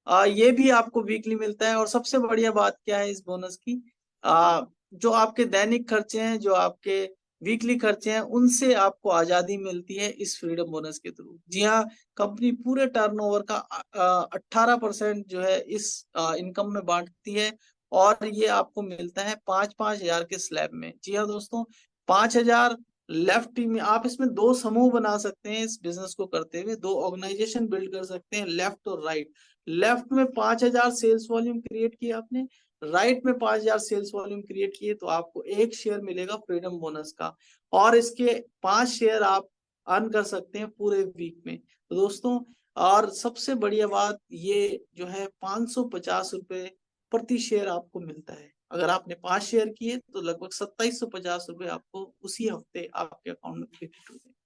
ये भी आपको वीकली मिलता है। और सबसे बढ़िया बात क्या है इस बोनस की, जो आपके दैनिक खर्चे हैं, जो आपके वीकली खर्चे हैं, उनसे आपको आजादी मिलती है इस फ्रीडम बोनस के थ्रू। जी हाँ, कंपनी पूरे टर्नओवर का 18% जो है इस इनकम में बांटती है, और ये आपको मिलता है 5-5 हजार के स्लैब में। जी हाँ दोस्तों, 5,000 लेफ्ट टीम में आप इसमें दो समूह बना सकते हैं। इस बिजनेस को करते हुए दो ऑर्गेनाइजेशन बिल्ड कर सकते हैं, लेफ्ट और राइट। लेफ्ट में 5,000 सेल्स वॉल्यूम क्रिएट किया आपने, राइट में 5,000 सेल्स वॉल्यूम क्रिएट किए, तो आपको एक शेयर मिलेगा फ्रीडम बोनस का, और इसके 5 शेयर आप अर्न कर सकते हैं पूरे वीक में। तो दोस्तों, और सबसे बढ़िया बात, ये जो है 550 रुपए प्रति शेयर आपको मिलता है। अगर आपने 5 शेयर किए तो लगभग 2,750 रुपए आपको उसी हफ्ते आपके अकाउंट में क्रेडिट हो जाएंगे।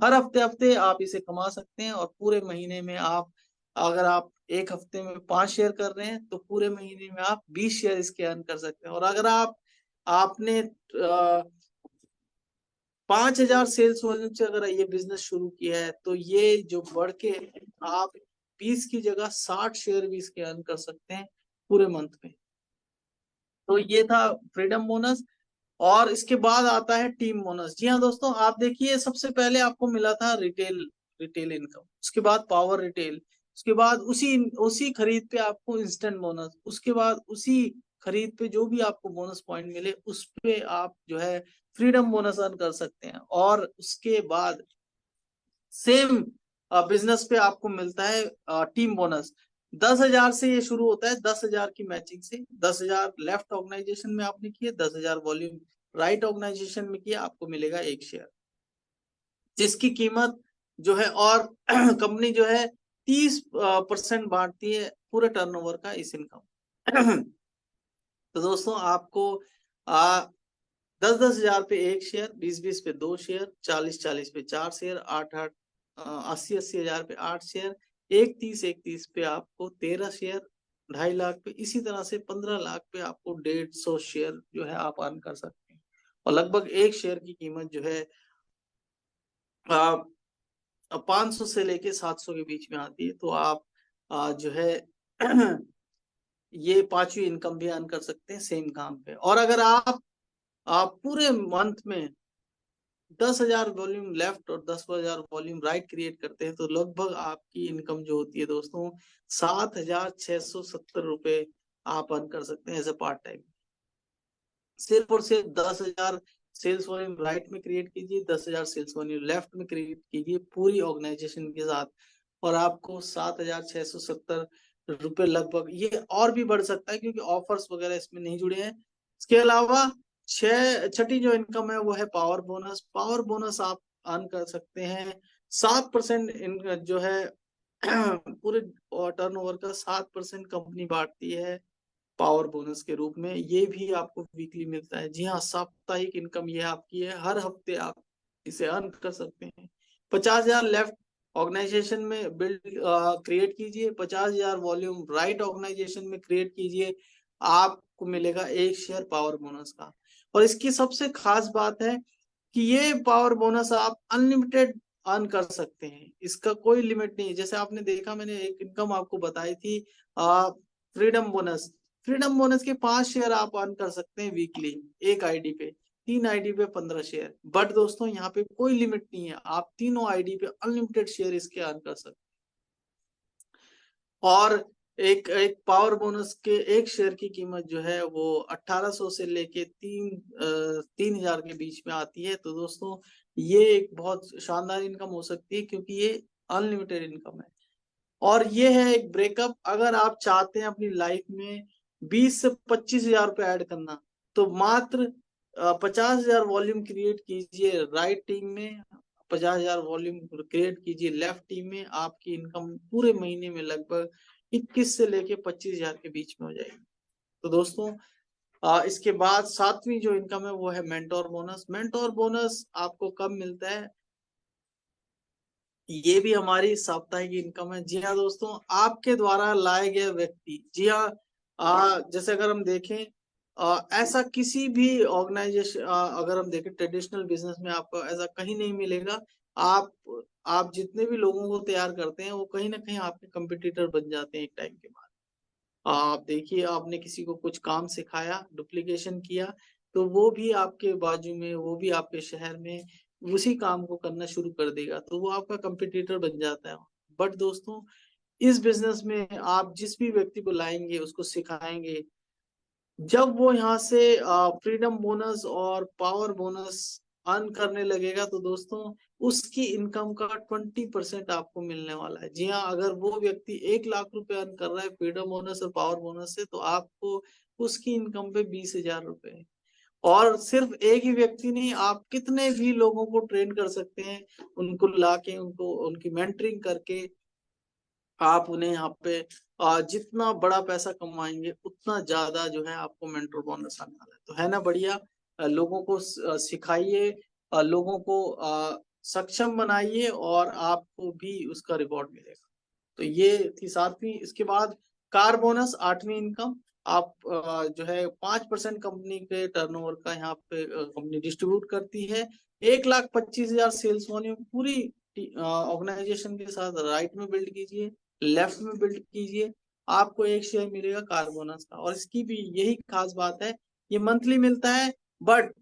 हर हफ्ते हफ्ते आप इसे कमा सकते हैं, और पूरे महीने में आप, अगर आप एक हफ्ते में 5 शेयर कर रहे हैं तो पूरे महीने में आप 20 शेयर इसके अर्न कर सकते हैं। और अगर आपने 5,000 सेल्स वॉल्यूम से अगर ये बिजनेस शुरू किया है तो ये जो बढ़ के आप 20 की जगह 60 शेयर भी इसके अर्न कर सकते हैं पूरे मंथ में। तो ये था फ्रीडम बोनस। और इसके बाद आता है टीम बोनस। जी हाँ दोस्तों, आप देखिए सबसे पहले आपको मिला था रिटेल रिटेल इनकम, उसके बाद पावर रिटेल, उसके बाद उसी उसी खरीद पे आपको इंस्टेंट बोनस, उसके बाद उसी खरीद पे जो भी आपको बोनस पॉइंट मिले उस पे आप जो है फ्रीडम बोनस अर्न कर सकते हैं। और उसके बाद सेम बिजनेस पे आपको मिलता है टीम बोनस। 10,000 से ये शुरू होता है, 10,000 की मैचिंग से। 10,000 लेफ्ट ऑर्गेनाइजेशन में आपने किए, 10,000 वॉल्यूम राइट ऑर्गेनाइजेशन में किया, आपको मिलेगा 1 शेयर, जिसकी कीमत जो है और कंपनी जो है 30% बांटती है पूरे टर्नओवर का इस इनकम। तो दोस्तों आपको 10,000 पे 1 शेयर, 20,000 पे 2 शेयर, 40,000 पे 4 शेयर, 8,000 80,000 पे 8 शेयर, 31,000 पे आपको 13 शेयर, 2.5 लाख पे, इसी तरह से 15 लाख पे आपको 150 शेयर जो है आप अर्न कर सकते हैं। और लगभग 1 शेयर की कीमत जो है 500 से लेके 700 के बीच में आती है। तो आप जो है ये पांचवी इनकम भी अर्न कर सकते हैं सेम काम पे। और अगर आप पूरे मंथ में 10,000 वॉल्यूम लेफ्ट और 10,000 वॉल्यूम राइट क्रिएट करते हैं तो लगभग आपकी इनकम जो होती है दोस्तों 7,670 रुपए आप अर्न कर सकते हैं एज ए पार्ट टाइम। सिर्फ और सिर्फ 10,000 सेल्स वॉल्यूम राइट में क्रिएट कीजिए, 10,000 सेल्स वॉल्यूम लेफ्ट में क्रिएट कीजिए पूरी ऑर्गेनाइजेशन के साथ, और आपको 7,670 रुपए लगभग, ये और भी बढ़ सकता है क्योंकि ऑफर्स वगैरह इसमें नहीं जुड़े हैं। इसके अलावा छठी जो इनकम है वो है पावर बोनस। पावर बोनस आप अर्न कर सकते हैं 7% जो है पूरे टर्नओवर का 7% कंपनी बांटती है पावर बोनस के रूप में। ये भी आपको वीकली मिलता है। जी हाँ, साप्ताहिक इनकम ये आपकी है, हर हफ्ते आप इसे अर्न कर सकते हैं। 50,000 लेफ्ट ऑर्गेनाइजेशन में बिल्ड क्रिएट कीजिए, 50,000 वॉल्यूम राइट ऑर्गेनाइजेशन में क्रिएट कीजिए, आपको मिलेगा 1 शेयर पावर बोनस का। और इसकी सबसे खास बात है कि ये पावर बोनस आप अनलिमिटेड अर्न कर सकते हैं, इसका कोई लिमिट नहीं है। जैसे आपने देखा, मैंने एक इनकम आपको बताई थी फ्रीडम बोनस। फ्रीडम बोनस के 5 शेयर आप अर्न कर सकते हैं वीकली, एक आईडी पे, 3 आईडी पे 15 शेयर। बट दोस्तों यहाँ पे कोई लिमिट नहीं है, आप तीनों आईडी पे अनलिमिटेड शेयर इसके अर्न कर सकते हैं। और एक एक पावर बोनस के 1 शेयर की कीमत जो है वो 1,800 से लेके 3,000 के बीच में आती है। तो दोस्तों ये एक बहुत शानदार इनकम हो सकती है क्योंकि ये अनलिमिटेड इनकम है। और ये है एक ब्रेकअप। अगर आप चाहते हैं अपनी लाइफ में 20 से 25,000 रुपए ऐड करना, तो मात्र 50,000 वॉल्यूम क्रिएट कीजिए राइट टीम में, 50,000 वॉल्यूम क्रिएट कीजिए लेफ्ट टीम में, आपकी इनकम पूरे महीने में लगभग 21 से लेके 25,000 के बीच में हो जाएगी। तो दोस्तों इसके बाद 7वीं जो इनकम है वो है मेंटोर बोनस। मेंटोर बोनस आपको कब मिलता है? ये भी हमारी साप्ताहिक इनकम है। जी हाँ दोस्तों, आपके द्वारा लाए गए व्यक्ति, जी हाँ, जैसे अगर हम देखें ऐसा किसी भी ऑर्गेनाइजेशन, अगर हम देखें ट्रेडिशनल बिजनेस में आपको ऐसा कहीं नहीं मिलेगा। आप आप जितने भी लोगों को तैयार करते हैं वो कहीं ना कहीं आपके कंपटीटर बन जाते हैं एक टाइम के बाद। आप देखिए, आपने किसी को कुछ काम सिखाया, डुप्लीकेशन किया, तो वो भी आपके बाजू में, वो भी आपके शहर में उसी काम को करना शुरू कर देगा, तो वो आपका कंपटीटर बन जाता है। बट दोस्तों इस बिजनेस में आप जिस भी व्यक्ति को लाएंगे, उसको सिखाएंगे, जब वो यहाँ से फ्रीडम बोनस और पावर बोनस अर्न करने लगेगा तो दोस्तों उसकी इनकम का 20% आपको मिलने वाला है। जी हाँ, अगर वो व्यक्ति 1 लाख रुपए अर्न कर रहा है फ्रीडम बोनस और पावर बोनस से, तो आपको उसकी इनकम पे 20,000 रुपए है। और सिर्फ एक ही व्यक्ति नहीं, आप कितने भी लोगों को ट्रेन कर सकते हैं, उनको लाके, उनको उनकी मेंटरिंग करके आप उन्हें यहाँ पे जितना बड़ा पैसा कमाएंगे उतना ज्यादा जो है आपको मेंटर बोनस आने वाला है। तो है ना बढ़िया? लोगों को सिखाइए, लोगों को सक्षम बनाइए और आपको भी उसका रिवॉर्ड मिलेगा। तो ये थी 7वीं। इसके बाद कार बोनस, 8वीं इनकम। आप जो है 5% कंपनी के टर्नओवर का यहाँ पे कंपनी डिस्ट्रीब्यूट करती है। 1,25,000 सेल्स वॉल्यूम पूरी ऑर्गेनाइजेशन के साथ राइट में बिल्ड कीजिए, लेफ्ट में बिल्ड कीजिए, आपको एक शेयर मिलेगा कार बोनस का। और इसकी भी यही खास बात है, ये मंथली मिलता है, बट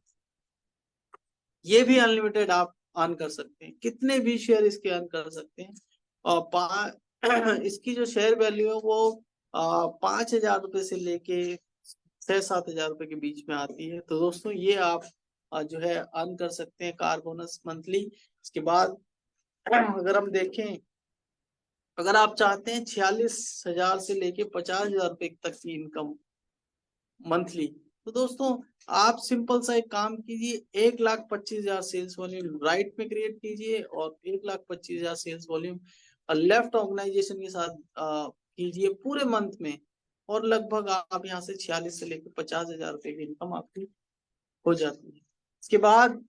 ये भी अनलिमिटेड आप अर्न कर सकते हैं, कितने भी शेयर इसके अर्न कर सकते हैं। और इसकी जो शेयर वैल्यू है वो 5,000 रुपए से लेके 6-7 हजार रुपए के बीच में आती है। तो दोस्तों ये आप जो है अर्न कर सकते हैं कार बोनस मंथली। इसके बाद अगर हम देखें, अगर आप चाहते हैं 46,000 से लेके 50,000 रुपए तक की इनकम मंथली, तो दोस्तों आप सिंपल सा एक काम कीजिए, 1,25,000 सेल्स वॉल्यूम राइट में क्रिएट कीजिए और 1,25,000 सेल्स वॉल्यूम लेफ्ट ऑर्गेनाइजेशन के साथ कीजिए पूरे मंथ में, और लगभग आप यहाँ से 46 से लेकर 50,000 रुपए की इनकम आपकी हो जाती है। इसके बाद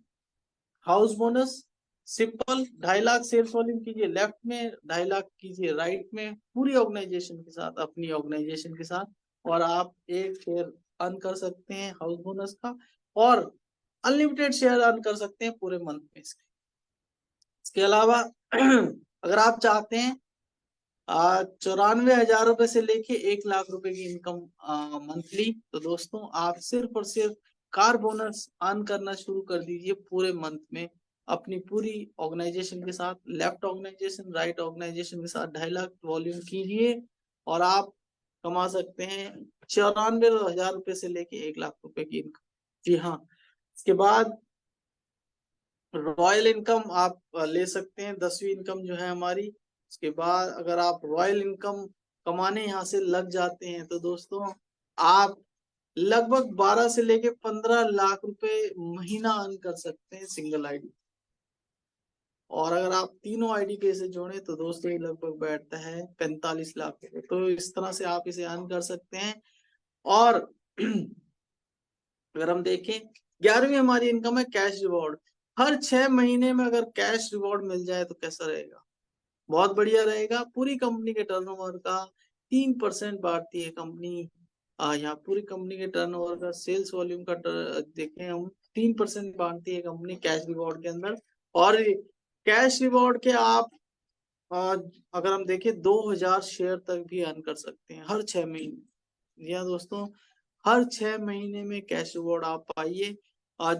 house bonus simple 2.5 lakh sales volume कीजिए लेफ्ट में, 2.5 लाख कीजिए राइट में, पूरी ऑर्गेनाइजेशन के साथ, अपनी ऑर्गेनाइजेशन के साथ, और आप एक शेयर अर्न कर सकते हैं हाउस बोनस का, और अनलिमिटेड शेयर अर्न कर सकते हैं पूरे मंथ में इसके। इसके अलावा अगर आप चाहते हैं 94,000 रुपए से लेके 1 लाख रुपए की इनकम मंथली, तो दोस्तों आप सिर्फ और सिर्फ कार बोनस अर्न करना शुरू कर दीजिए पूरे मंथ में, अपनी पूरी ऑर्गेनाइजेशन के साथ, लेफ्ट ऑर्गेनाइजेशन राइट ऑर्गेनाइजेशन के साथ 2.5 लाख वॉल्यूम कीजिए, और आप कमा सकते हैं 94,000 रुपए से लेके 1 लाख रुपए की इनकम। जी हाँ। इसके बाद रॉयल इनकम आप ले सकते हैं, 10वीं इनकम जो है हमारी। उसके बाद अगर आप रॉयल इनकम कमाने यहाँ से लग जाते हैं, तो दोस्तों आप लगभग 12 से लेके 15 लाख रुपए महीना अर्न कर सकते हैं सिंगल आईडी। और अगर आप तीनों आईडी पे इसे जोड़े तो दोस्तों ये लगभग बैठता है 45 लाख रुपए। तो इस तरह से आप इसे अर्न कर सकते हैं। और अगर हम देखें, 11वीं हमारी इनकम है कैश रिवॉर्ड। हर 6 महीने में अगर कैश रिवॉर्ड मिल जाए तो कैसा रहेगा, बहुत बढ़िया रहेगा। पूरी कंपनी के टर्नओवर का 3% बांटती है कंपनी। यहाँ पूरी कंपनी के टर्नओवर का सेल्स वॉल्यूम का देखें हम, 3% बांटती है कंपनी कैश रिवॉर्ड के अंदर। और कैश रिवॉर्ड के आप आ, अगर हम देखें 2,000 शेयर तक भी अर्न कर सकते हैं हर 6 महीने। जी हाँ दोस्तों, हर 6 महीने में कैश रिवॉर्ड आप पाइए।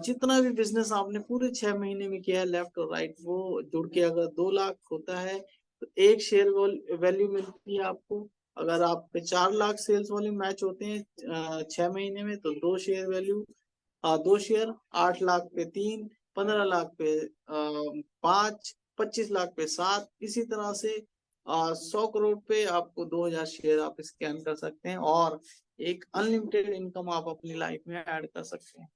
जितना भी बिजनेस आपने पूरे 6 महीने में किया है लेफ्ट और राइट, वो जुड़ के अगर 2 लाख होता है तो एक शेयर वैल्यू मिलती है आपको। अगर आप पे 4 लाख सेल्स वॉल्यूम मैच होते हैं 6 महीने में, तो 2 शेयर वैल्यू, 2 शेयर 8 लाख पे 3, 15 लाख पे 5, 25 लाख पे 7, इसी तरह से 100 करोड़ पे आपको 2,000 शेयर आप स्कैन कर सकते हैं, और एक अनलिमिटेड इनकम आप अपनी लाइफ में ऐड कर सकते हैं।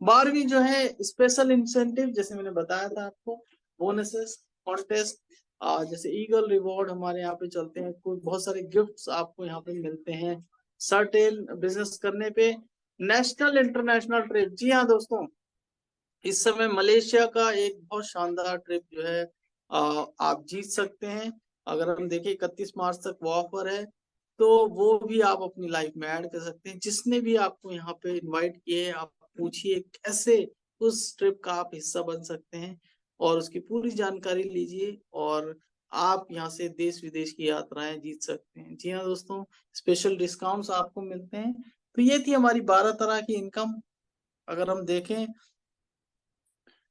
12वीं जो है स्पेशल इंसेंटिव, जैसे मैंने बताया था आपको, बोनसेस कॉन्टेस्ट, जैसे ईगल रिवॉर्ड हमारे यहाँ पे चलते हैं, कुछ बहुत सारे गिफ्ट्स आपको यहाँ पे मिलते हैं सर्टेन बिजनेस करने पे। नेशनल इंटरनेशनल ट्रिप, जी हाँ दोस्तों, इस समय मलेशिया का एक बहुत शानदार ट्रिप जो है आप जीत सकते हैं। अगर हम देखें 31 मार्च तक वो ऑफर है, तो वो भी आप अपनी लाइफ में ऐड कर सकते हैं। जिसने भी आपको यहाँ पे इनवाइट किए, आप पूछिए कैसे उस ट्रिप का आप हिस्सा बन सकते हैं, और उसकी पूरी जानकारी लीजिए, और आप यहाँ से देश विदेश की यात्राएं जीत सकते हैं। जी हाँ दोस्तों, स्पेशल डिस्काउंट्स आपको मिलते हैं। तो ये थी हमारी 12 तरह की इनकम। अगर हम देखें,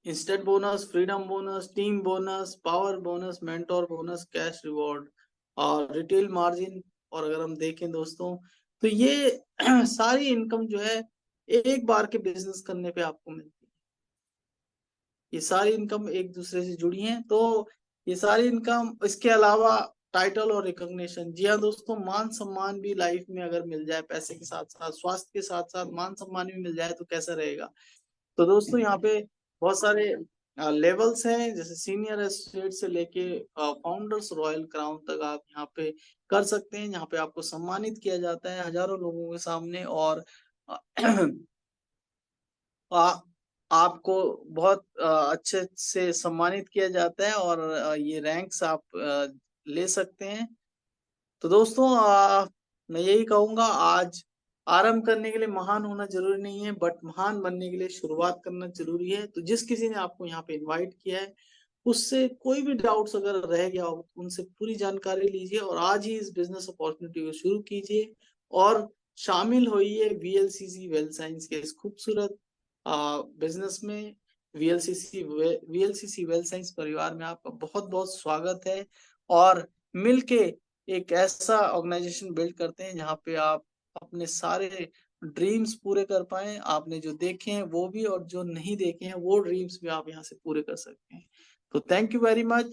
instant bonus, freedom bonus, team bonus, power bonus, mentor bonus, cash reward और रिटेल मार्जिन, और अगर हम देखें दोस्तों, तो ये सारी इनकम जो है एक बार के बिजनेस करने पे आपको मिलती है। ये सारी इनकम एक दूसरे से जुड़ी हैं। तो ये सारी इनकम, इसके अलावा टाइटल और रिकॉग्निशन, जी हाँ दोस्तों, मान सम्मान भी लाइफ में अगर मिल जाए, पैसे के साथ साथ स्वास्थ्य के साथ साथ मान सम्मान भी मिल जाए तो कैसा रहेगा। तो दोस्तों यहाँ पे बहुत सारे लेवल्स हैं, जैसे सीनियर एसोसिएट से लेके फाउंडर्स रॉयल क्राउन तक आप यहाँ पे कर सकते हैं। यहाँ पे आपको सम्मानित किया जाता है हजारों लोगों के सामने, और आ, आपको बहुत अच्छे से सम्मानित किया जाता है, और ये रैंक्स आप ले सकते हैं। तो दोस्तों मैं यही कहूंगा, आज आरंभ करने के लिए महान होना जरूरी नहीं है, बट महान बनने के लिए शुरुआत करना जरूरी है। तो जिस किसी ने आपको यहाँ पे इनवाइट किया है, उससे कोई भी डाउट्स अगर रह गया हो, उनसे पूरी जानकारी लीजिए और आज ही इस बिजनेस अपॉर्चुनिटी को शुरू कीजिए और शामिल होइए वीएलसीसी वेल्थ साइंस के इस खूबसूरत बिजनेस में। वीएलसीसी वेल्थ साइंस परिवार में आपका बहुत बहुत स्वागत है। और मिलके एक ऐसा ऑर्गेनाइजेशन बिल्ड करते हैं जहाँ पे आप अपने सारे ड्रीम्स पूरे कर पाए। आपने जो देखे हैं वो भी, और जो नहीं देखे हैं वो ड्रीम्स भी आप यहाँ से पूरे कर सकते हैं। तो थैंक यू वेरी मच।